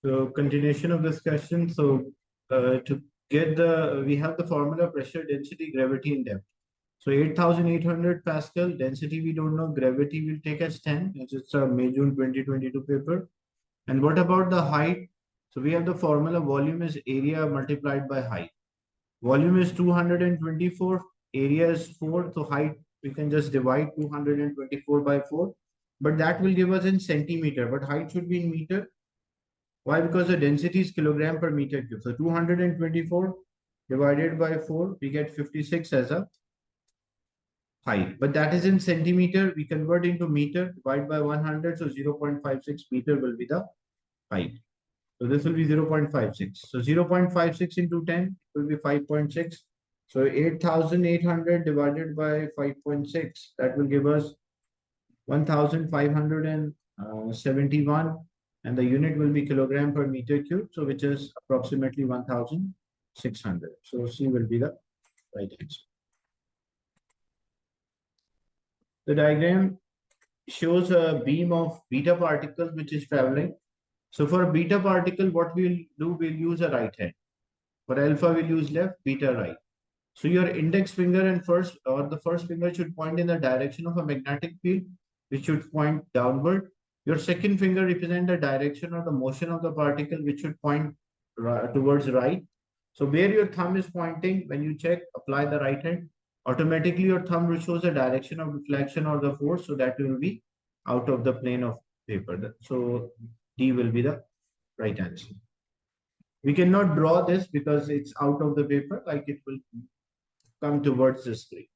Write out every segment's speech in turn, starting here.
So continuation of this question. So to get we have the formula: pressure, density, gravity, and depth. So 8,800 Pascal density we don't know. Gravity will take as 10. It's a May June 2022 paper. And what about the height? So we have the formula: volume is area multiplied by height. Volume is 224. Area is 4. So height we can just divide 224 by 4. But that will give us in centimeter. But height should be in meter. Why? Because the density is kilogram per meter cube. So 224 divided by 4, we get 56 as a height. But that is in centimeter. We convert into meter, divide by 100. So 0.56 meter will be the height. So this will be 0.56. So 0.56 into 10 will be 5.6. So 8,800 divided by 5.6, that will give us 1,571, and the unit will be kilogram per meter cube, so which is approximately 1,600. So C will be the right answer. The diagram shows a beam of beta particles which is traveling. So for a beta particle, what we'll do, we'll use a right hand. For alpha, we'll use left, beta right. So your index finger and the first finger should point in the direction of a magnetic field, which should point downward. Your second finger represent the direction or the motion of the particle, which should point towards right. So where your thumb is pointing, when you check, apply the right hand, automatically your thumb shows the direction of reflection or the force, so that will be out of the plane of paper. So D will be the right answer. We cannot draw this because it's out of the paper, like it will come towards the screen.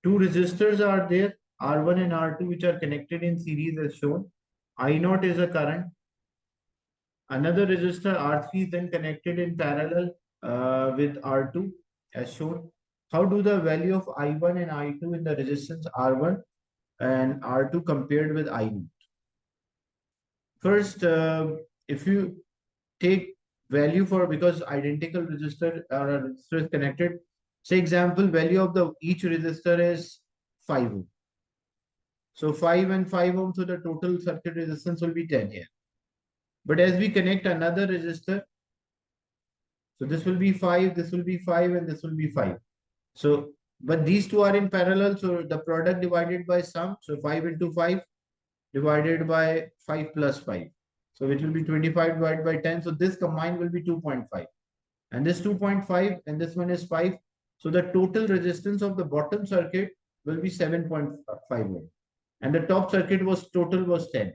Two resistors are there, R1 and R2, which are connected in series as shown. I0 is a current. Another resistor R3 is then connected in parallel with R2 as shown. How do the value of I1 and I2 in the resistance R1 and R2 compared with I0? First, if you take value for, because identical resistor or a resistor is connected, say example, value of the each resistor is 5 ohm. So 5 and 5 ohm, so the total circuit resistance will be 10 here. But as we connect another resistor, so this will be 5, this will be 5, and this will be 5. So, but these two are in parallel, so the product divided by sum, so 5 into 5 divided by 5 plus 5. So it will be 25 divided by 10. So this combined will be 2.5. And this 2.5 and this one is 5. So the total resistance of the bottom circuit will be 7.5 ohm. And the top circuit total was 10.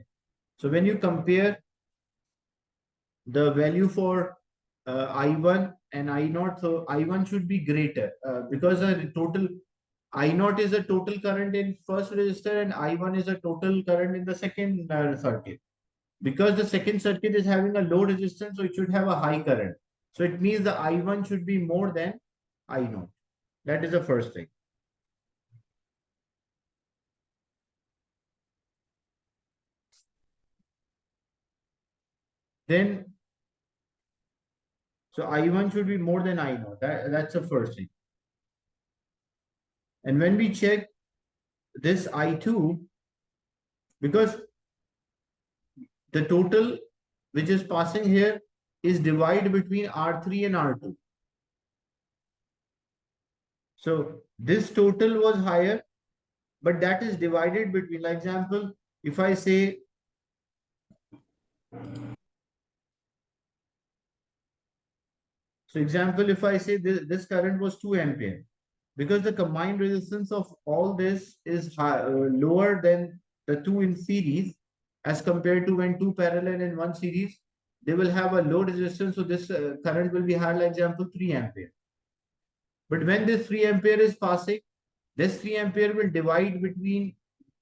So when you compare the value for I1 and I0, so I1 should be greater because the total I0 is a total current in first resistor and I1 is a total current in the second circuit. Because the second circuit is having a low resistance, so it should have a high current. So it means the I1 should be more than I0. That is the first thing. Then, so I1 should be more than I0. That's the first thing. And when we check this I2, because the total which is passing here is divided between R3 and R2. So this total was higher, but that is divided between, like example, if I say, so example, if I say this current was 2 ampere, because the combined resistance of all this is lower than the two in series as compared to when two parallel in one series, they will have a low resistance. So this current will be higher, like example, 3 ampere. But when this 3 ampere is passing, this 3 ampere will divide between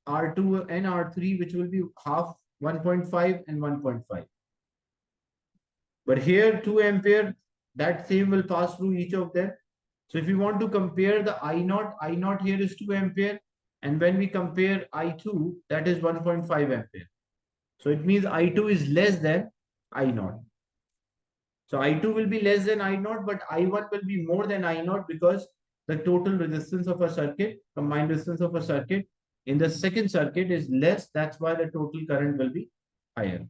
R2 and R3, which will be half 1.5 and 1.5. But here 2 ampere, that same will pass through each of them. So if you want to compare the I0 here is 2 ampere. And when we compare I2, that is 1.5 ampere. So it means I2 is less than I0. So I2 will be less than I0, but I1 will be more than I0 because the total resistance of a circuit, combined resistance of a circuit, in the second circuit is less. That's why the total current will be higher.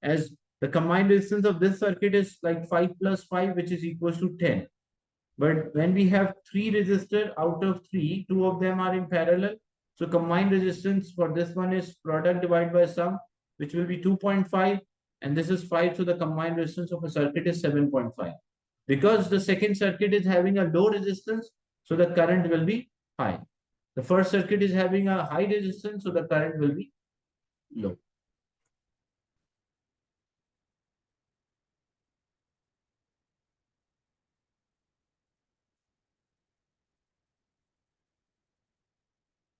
As the combined resistance of this circuit is like 5 plus 5, which is equals to 10. But when we have three resistors out of three, two of them are in parallel. So combined resistance for this one is product divided by sum, which will be 2.5. And this is 5. So the combined resistance of a circuit is 7.5. Because the second circuit is having a low resistance, so the current will be high. The first circuit is having a high resistance, so the current will be low.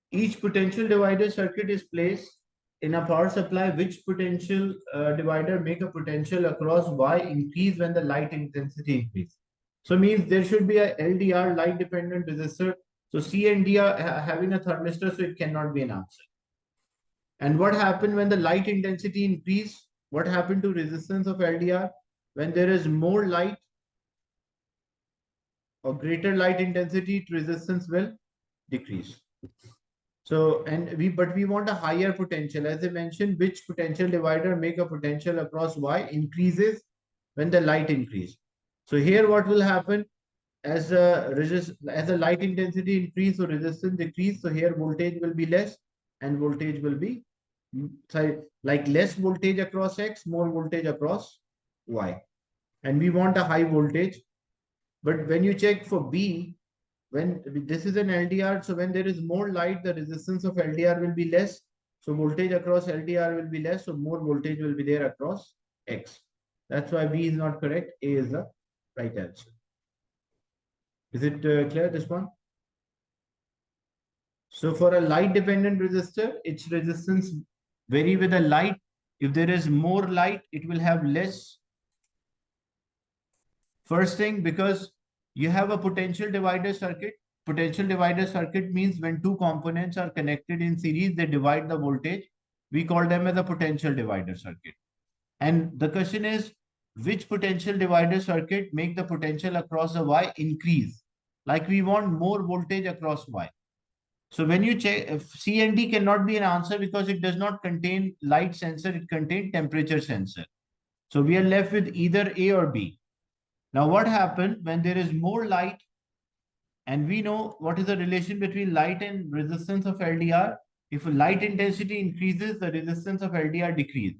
Each potential divider circuit is placed in a power supply. Which potential divider make a potential across Y increase when the light intensity increase? So means there should be a LDR, light dependent resistor. So C and D are having a thermistor, so it cannot be an answer. And what happened when the light intensity increase? What happened to resistance of LDR? When there is more light or greater light intensity, resistance will decrease. So, but we want a higher potential. As I mentioned, which potential divider make a potential across Y increases when the light increase. So here what will happen as the light intensity increase, so resistance decrease. So here voltage will be less and voltage will be sorry, like less voltage across X, more voltage across Y. And we want a high voltage. But when you check for B, when this is an LDR, so when there is more light, the resistance of LDR will be less. So voltage across LDR will be less. So more voltage will be there across X. That's why B is not correct. A is the right answer. Is it clear, this one? So for a light dependent resistor, its resistance vary with the light. If there is more light, it will have less. First thing, because you have a potential divider circuit. Potential divider circuit means when two components are connected in series, they divide the voltage. We call them as a potential divider circuit. And the question is, which potential divider circuit make the potential across the Y increase? Like we want more voltage across Y. So when you check, if C and D cannot be an answer because it does not contain light sensor, it contains temperature sensor. So we are left with either A or B. Now what happens when there is more light, and we know what is the relation between light and resistance of LDR. If light intensity increases, the resistance of LDR decreases.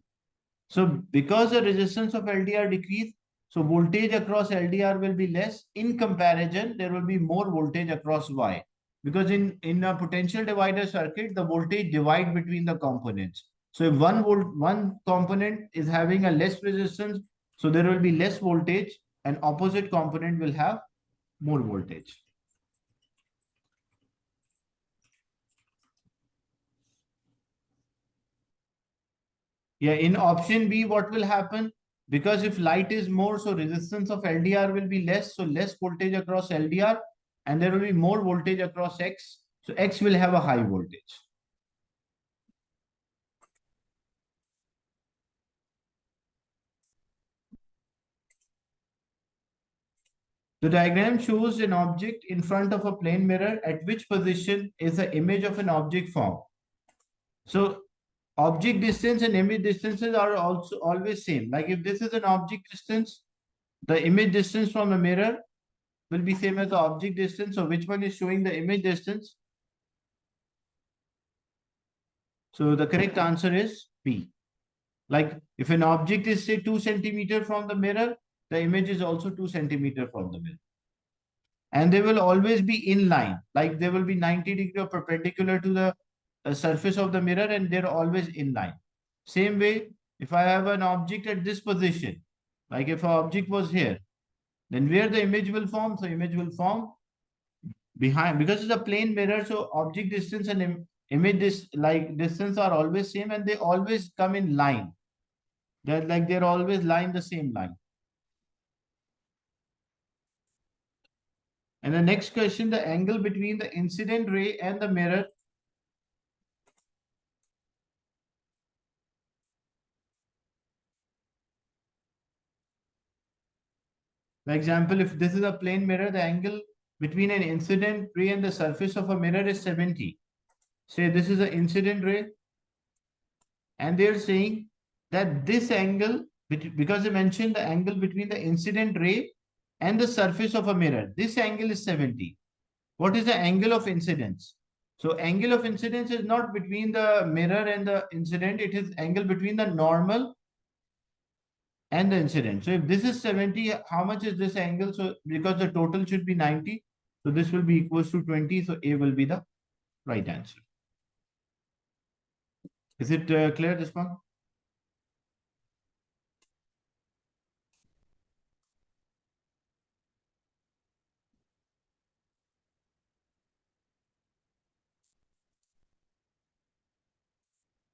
So because the resistance of LDR decrease, so voltage across LDR will be less. In comparison, there will be more voltage across Y. Because in a potential divider circuit, the voltage divide between the components. So if one component is having a less resistance, so there will be less voltage, and opposite component will have more voltage. Yeah, in option B, what will happen? Because if light is more, so resistance of LDR will be less, so less voltage across LDR, and there will be more voltage across X. So X will have a high voltage. The diagram shows an object in front of a plane mirror. At which position is the image of an object formed? So object distance and image distances are also always same. Like if this is an object distance, the image distance from a mirror will be same as the object distance. So which one is showing the image distance? So the correct answer is B. Like if an object is say 2 centimeter from the mirror, the image is also 2 centimeter from the mirror. And they will always be in line. Like they will be 90 degree or perpendicular to the surface of the mirror, and they're always in line. Same way, if I have an object at this position, like if an object was here, then where the image will form? So image will form behind, because it's a plane mirror, so object distance and image distance are always same, and they always come in line. They're always line the same line. And the next question, the angle between the incident ray and the mirror. For example, if this is a plane mirror, the angle between an incident ray and the surface of a mirror is 70. Say this is an incident ray, and they're saying that this angle, because they mentioned the angle between the incident ray and the surface of a mirror, this angle is 70. What is the angle of incidence? So angle of incidence is not between the mirror and the incident, it is angle between the normal and the incident. So if this is 70, how much is this angle? So because the total should be 90, so this will be equals to 20. So A will be the right answer. Is it clear, this one?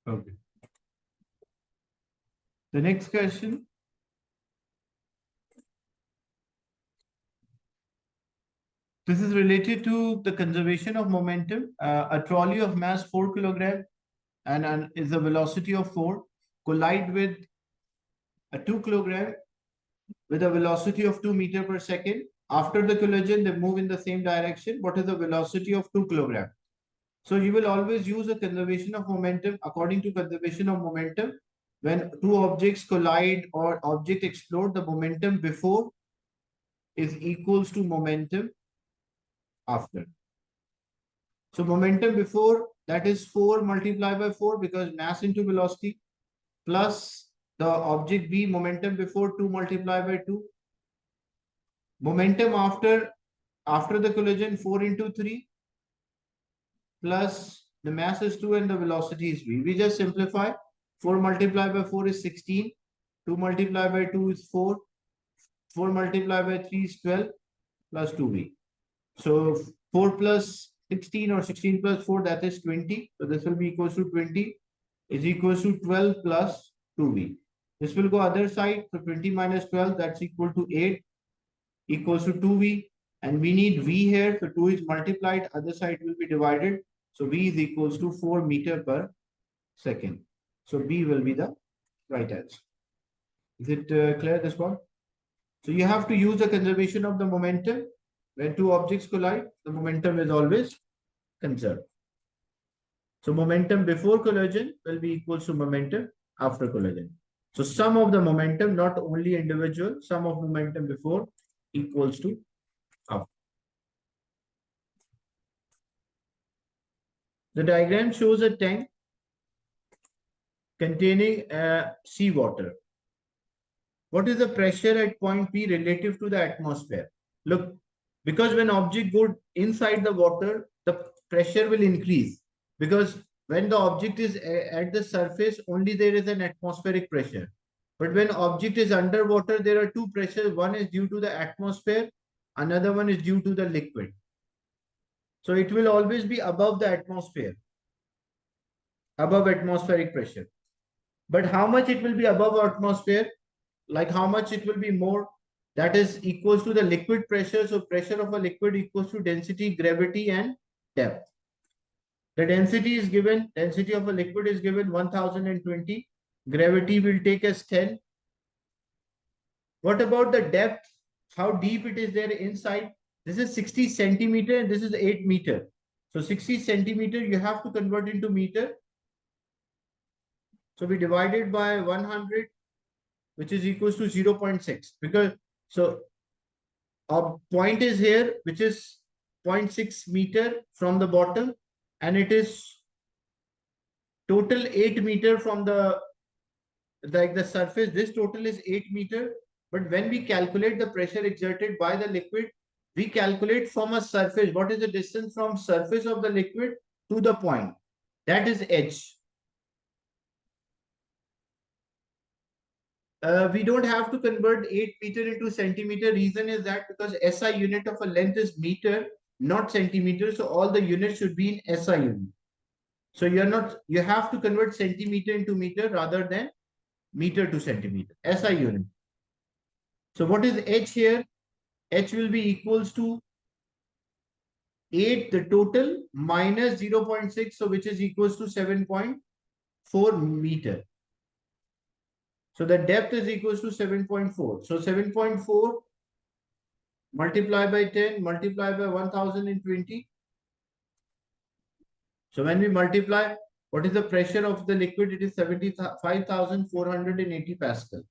Okay. The next question. This is related to the conservation of momentum. A trolley of mass 4 kilogram and is a velocity of 4 collide with a 2 kilogram with a velocity of 2 meter per second. After the collision, they move in the same direction. What is the velocity of 2 kilogram? So you will always use a conservation of momentum. According to conservation of momentum, when two objects collide or object explode, the momentum before is equals to momentum after. So momentum before, that is 4 multiplied by 4 because mass into velocity, plus the object B momentum before 2 multiplied by 2. Momentum after the collision 4 into 3 plus the mass is 2 and the velocity is V. We just simplify. 4 multiplied by 4 is 16. 2 multiplied by 2 is 4. 4 multiplied by 3 is 12 plus 2V. So 4 plus 16 or 16 plus 4, that is 20. So this will be equals to 20 is equals to 12 plus 2V. This will go other side. So 20 minus 12, that's equal to 8 equals to 2V. And we need V here. So 2 is multiplied. Other side will be divided. So V is equals to 4 meter per second. So B will be the right answer. Is it clear, this one? So you have to use the conservation of the momentum. When two objects collide, the momentum is always conserved. So momentum before collision will be equals to momentum after collision. So sum of the momentum, not only individual, sum of momentum before equals to after. The diagram shows a tank containing seawater. What is the pressure at point P relative to the atmosphere? Look, because when object go inside the water, the pressure will increase. Because when the object is at the surface, only there is an atmospheric pressure. But when object is underwater, there are two pressures. One is due to the atmosphere, another one is due to the liquid. So it will always be above the atmosphere, above atmospheric pressure. But how much it will be above atmosphere? Like how much it will be more? That is equals to the liquid pressure. So pressure of a liquid equals to density, gravity, and depth. The density is given, density of a liquid is given 1020. Gravity will take as 10. What about the depth? How deep it is there inside? This is 60 centimeter and this is 8 meter. So 60 centimeter, you have to convert into meter. So we divide it by 100, which is equals to 0.6. Because so a point is here, which is 0.6 meter from the bottom, and it is total 8 meter from the like the surface. This total is 8 meter. But when we calculate the pressure exerted by the liquid, we calculate from a surface. What is the distance from surface of the liquid to the point? That is h. We don't have to convert 8 meter into centimeter. Reason is that because SI unit of a length is meter, not centimeter. So all the units should be in SI unit. So you have to convert centimeter into meter rather than meter to centimeter, SI unit. So what is H here? H will be equals to 8, the total, minus 0.6, so which is equals to 7.4 meter. So the depth is equals to 7.4. So 7.4 multiplied by 10 multiplied by 1020. So when we multiply, what is the pressure of the liquid? It is 75,480 Pascal.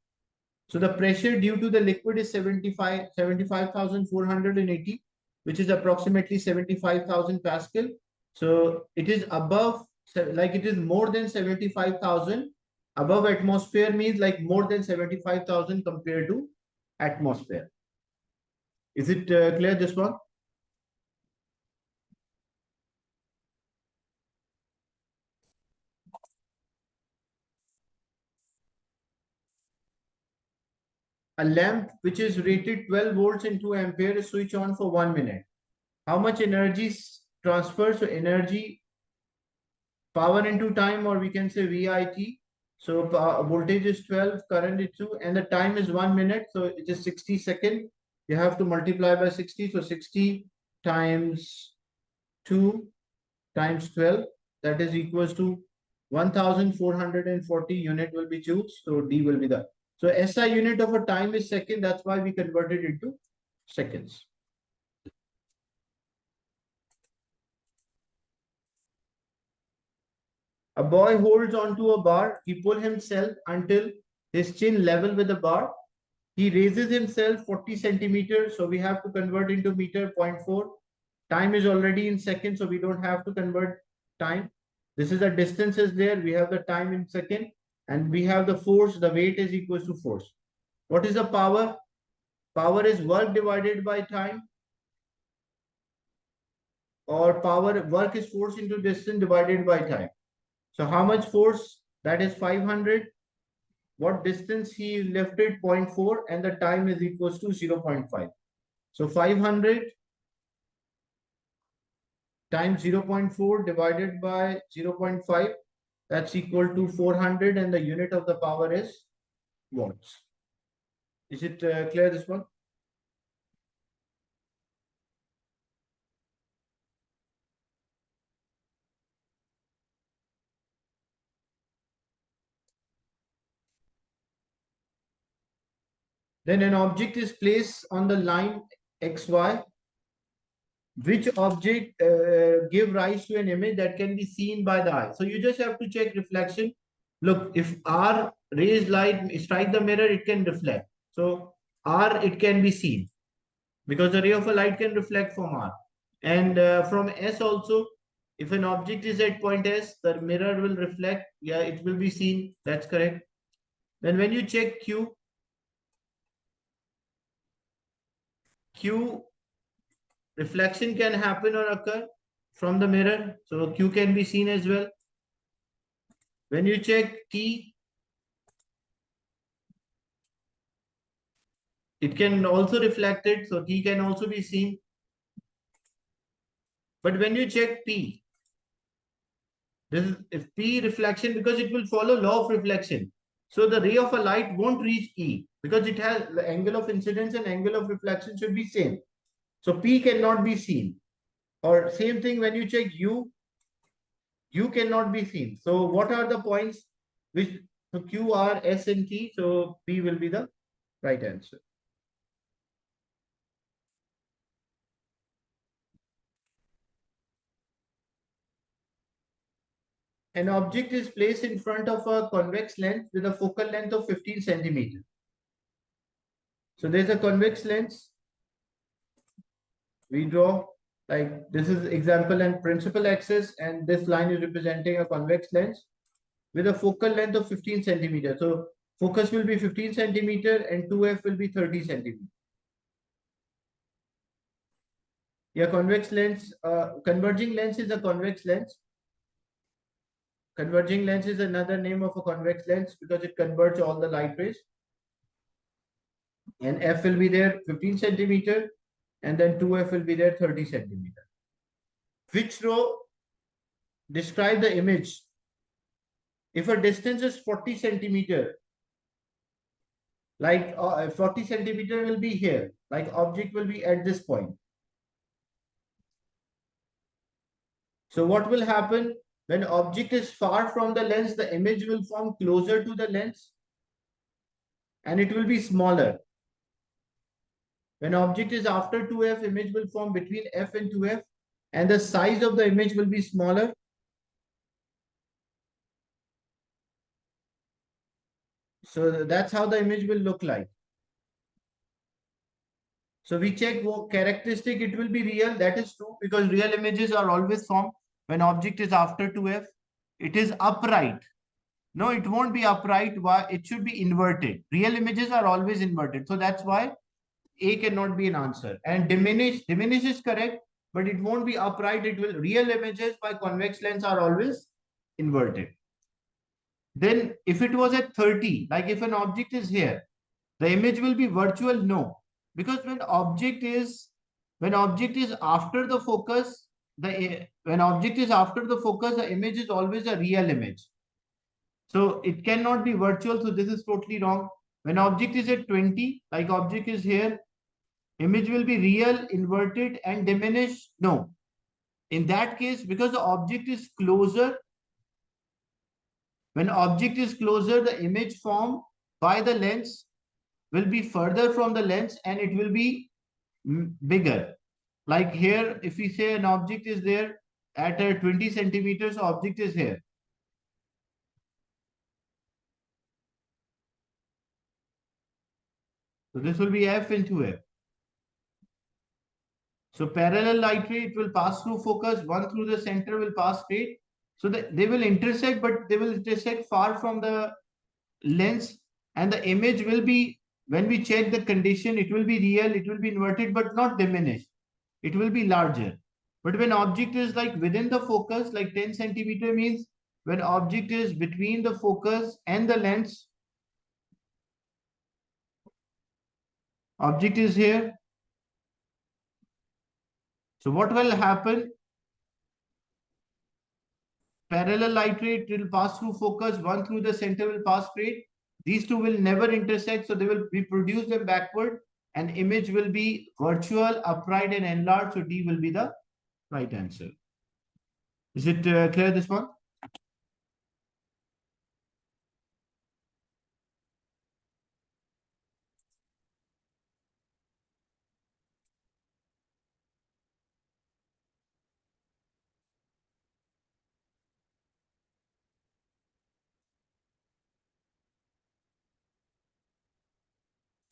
So the pressure due to the liquid is 75,480, which is approximately 75,000 Pascal. So it is above, like it is more than 75,000. Above atmosphere means like more than 75,000 compared to atmosphere. Is it clear, this one? A lamp which is rated 12 volts and 2 ampere is switched on for 1 minute. How much energy transfers? So energy, power into time, or we can say VIT. So voltage is 12, current is 2, and the time is 1 minute. So it is 60 seconds. You have to multiply by 60. So 60 times 2 times 12, that is equals to 1440 unit will be joules. So D will be the. So SI unit of a time is second. That's why we converted it into seconds. A boy holds onto a bar. He pulls himself until his chin level with the bar. He raises himself 40 centimeters. So we have to convert into meter, 0.4. Time is already in seconds, so we don't have to convert time. This is the distance is there. We have the time in second, and we have the force. The weight is equals to force. What is the power? Power is work divided by time, or power work is force into distance divided by time. So how much force? That is 500. What distance he lifted? 0.4, and the time is equals to 0.5. So 500 times 0.4 divided by 0.5, that's equal to 400, and the unit of the power is watts. Is it clear, this one? Then an object is placed on the line XY. Which object give rise to an image that can be seen by the eye? So you just have to check reflection. Look, if R rays light strike the mirror, it can reflect. So R, it can be seen because the ray of a light can reflect from R. And from S also, if an object is at point S, the mirror will reflect. Yeah, it will be seen. That's correct. Then when you check Q, reflection can happen or occur from the mirror. So Q can be seen as well. When you check T, it can also reflect it. So T can also be seen. But when you check P, this is if P reflection, because it will follow law of reflection. So the ray of a light won't reach E because it has the angle of incidence and angle of reflection should be same. So P cannot be seen. Or same thing when you check U, U cannot be seen. So what are the points which, so Q, R, S, and T? So P will be the right answer. An object is placed in front of a convex lens with a focal length of 15 centimeters. So there's a convex lens. We draw like this is example and principal axis, and this line is representing a convex lens with a focal length of 15 centimeters. So focus will be 15 centimeter and 2f will be 30 centimeter. Yeah, convex lens, converging lens is a convex lens. Converging lens is another name of a convex lens because it converts all the light rays. And f will be there 15 centimeter, and then 2f will be there 30 centimeter. Which row describe the image? If a distance is 40 centimeter, like 40 centimeter will be here, like object will be at this point. So what will happen when object is far from the lens? The image will form closer to the lens and it will be smaller. When object is after 2f, image will form between f and 2f, and the size of the image will be smaller. So that's how the image will look like. So we check what characteristic it will be real. That is true because real images are always formed when object is after 2f. It is upright. No, it won't be upright. Why? It should be inverted. Real images are always inverted. So that's why A cannot be an answer. And diminish is correct, but it won't be upright. It will real images by convex lens are always inverted. Then if it was at 30, like if an object is here, the image will be virtual? No. Because when object is after the focus, when object is after the focus, the image is always a real image. So it cannot be virtual. So this is totally wrong. When object is at 20, like object is here, image will be real, inverted, and diminished. No. In that case, because the object is closer, when object is closer, the image formed by the lens will be further from the lens and it will be bigger. Like here, if we say an object is there at 20 centimeters, object is here. So this will be f into f. So parallel light ray, it will pass through focus, one through the center will pass straight. So they will intersect, but they will intersect far from the lens, and the image will be, when we check the condition, it will be real, it will be inverted, but not diminished. It will be larger. But when object is like within the focus, like 10 centimeter means when object is between the focus and the lens, object is here. So what will happen? Parallel light ray, it will pass through focus, one through the center will pass straight. These two will never intersect, so they will reproduce them backward, and image will be virtual, upright, and enlarged. So D will be the right answer. Is it clear, this one?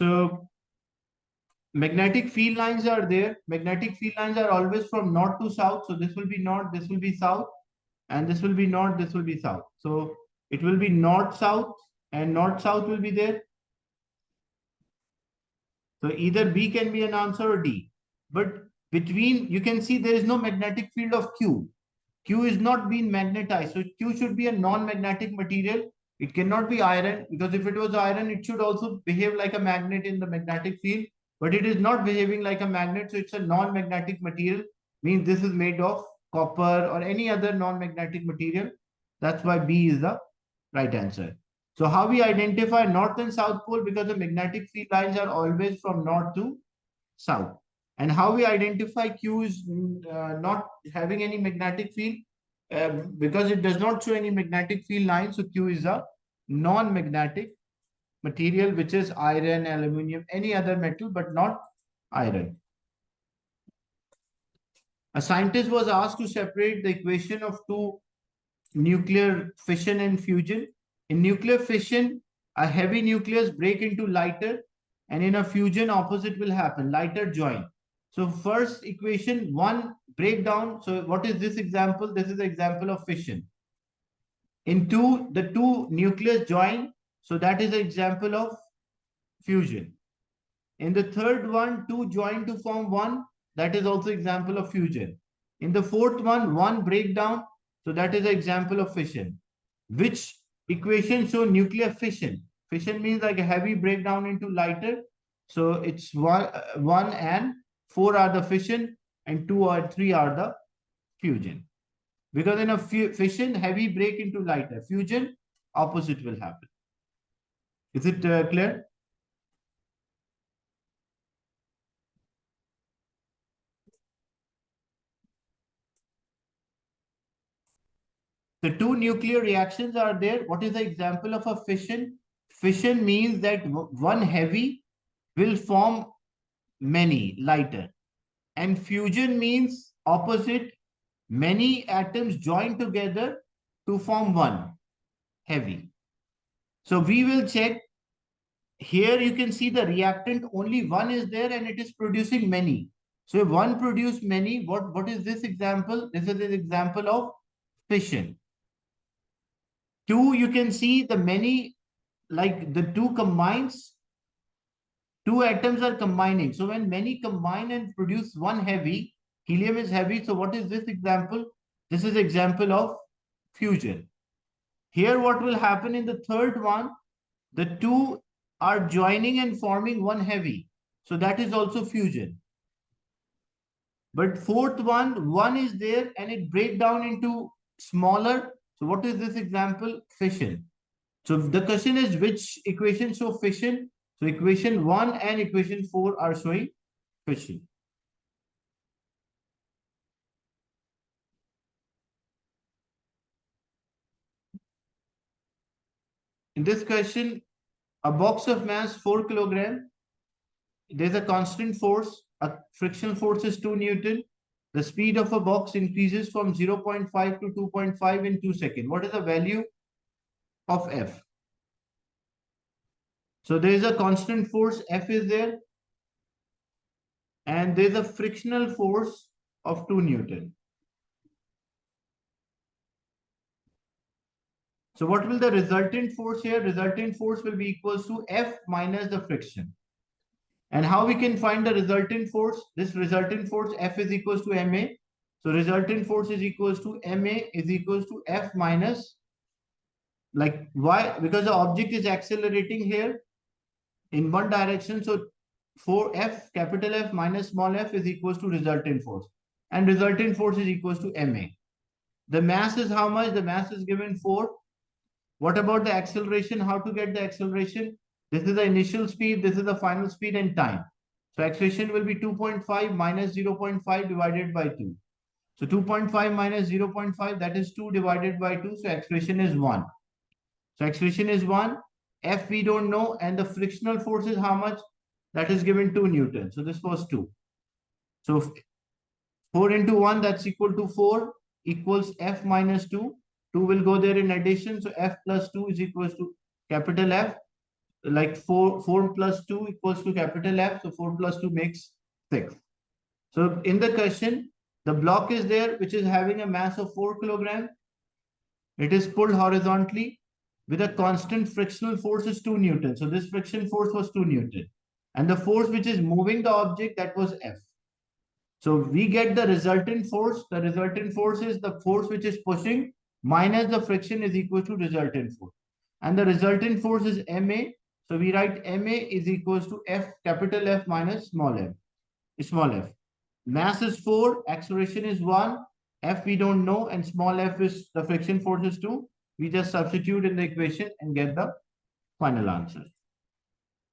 So magnetic field lines are there. Magnetic field lines are always from north to south. So this will be north, this will be south, and this will be north, this will be south. So it will be north south, and north south will be there. So either B can be an answer or D. But between, you can see there is no magnetic field of Q. Q is not being magnetized. So Q should be a non-magnetic material. It cannot be iron, because if it was iron, it should also behave like a magnet in the magnetic field. But it is not behaving like a magnet. So it's a non-magnetic material. Means this is made of copper or any other non-magnetic material. That's why B is the right answer. So how we identify north and south pole? Because the magnetic field lines are always from north to south. And how we identify Q is not having any magnetic field, because it does not show any magnetic field line. So Q is a non-magnetic material, which is iron, aluminum, any other metal, but not iron. A scientist was asked to separate the equation of two nuclear fission and fusion. In nuclear fission, a heavy nucleus break into lighter, and in a fusion, opposite will happen, lighter join. So first equation, one breakdown. So what is this example? This is the example of fission. In two, the two nucleus join. So that is the example of fusion. In the third one, two join to form one. That is also example of fusion. In the fourth one breakdown. So that is the example of fission. Which equation show nuclear fission? Fission means like a heavy breakdown into lighter. So it's one and four are the fission, and two or three are the fusion. Because in a fission, heavy break into lighter. Fusion, opposite will happen. Is it clear? The two nuclear reactions are there. What is the example of a fission? Fission means that one heavy will form many lighter. And fusion means opposite, many atoms join together to form one heavy. So we will check here you can see the reactant, only one is there and it is producing many. So if one produce many, what is this example? This is an example of fission. Two, you can see the many, like the two combines, two atoms are combining. So when many combine and produce one heavy, helium is heavy. So what is this example? This is example of fusion. Here what will happen in the third one, the two are joining and forming one heavy. So that is also fusion. But fourth one is there and it break down into smaller. So what is this example? Fission. So the question is which equation show fission? So equation 1 and equation 4 are showing fission. In this question, a box of mass 4 kilogram, there's a constant force, a frictional force is 2 Newton. The speed of a box increases from 0.5 to 2.5 in 2 seconds. What is the value of F? So there is a constant force, F is there, and there is a frictional force of 2 Newton. So what will the resultant force here? Resultant force will be equals to F minus the friction. And how we can find the resultant force? This resultant force F is equals to ma. So resultant force is equals to ma is equals to F minus, like why? Because the object is accelerating here in one direction. So for F, capital F minus small f is equals to resultant force. And resultant force is equals to ma. The mass is how much? The mass is given 4. What about the acceleration? How to get the acceleration? This is the initial speed, this is the final speed and time. So acceleration will be 2.5 minus 0.5 divided by 2. So 2.5 minus 0.5, that is 2 divided by 2. So acceleration is 1. So acceleration is 1. F we don't know. And the frictional force is how much? That is given 2 Newton. So this was 2. So 4 into 1, that's equal to 4 equals F minus 2. 2 will go there in addition. So F plus 2 is equals to capital F. Like 4 plus 2 equals to capital F. So 4 plus 2 makes 6. So in the question, the block is there, which is having a mass of 4 kilogram. It is pulled horizontally with a constant frictional force is 2 Newton. So this friction force was 2 Newton. And the force which is moving the object, that was F. So we get the resultant force. The resultant force is the force which is pushing minus the friction is equal to resultant force. And the resultant force is ma. So we write ma is equals to F, capital F minus small f. Small f. Mass is 4, acceleration is 1, F we don't know, and small f is the friction force is 2. We just substitute in the equation and get the final answer.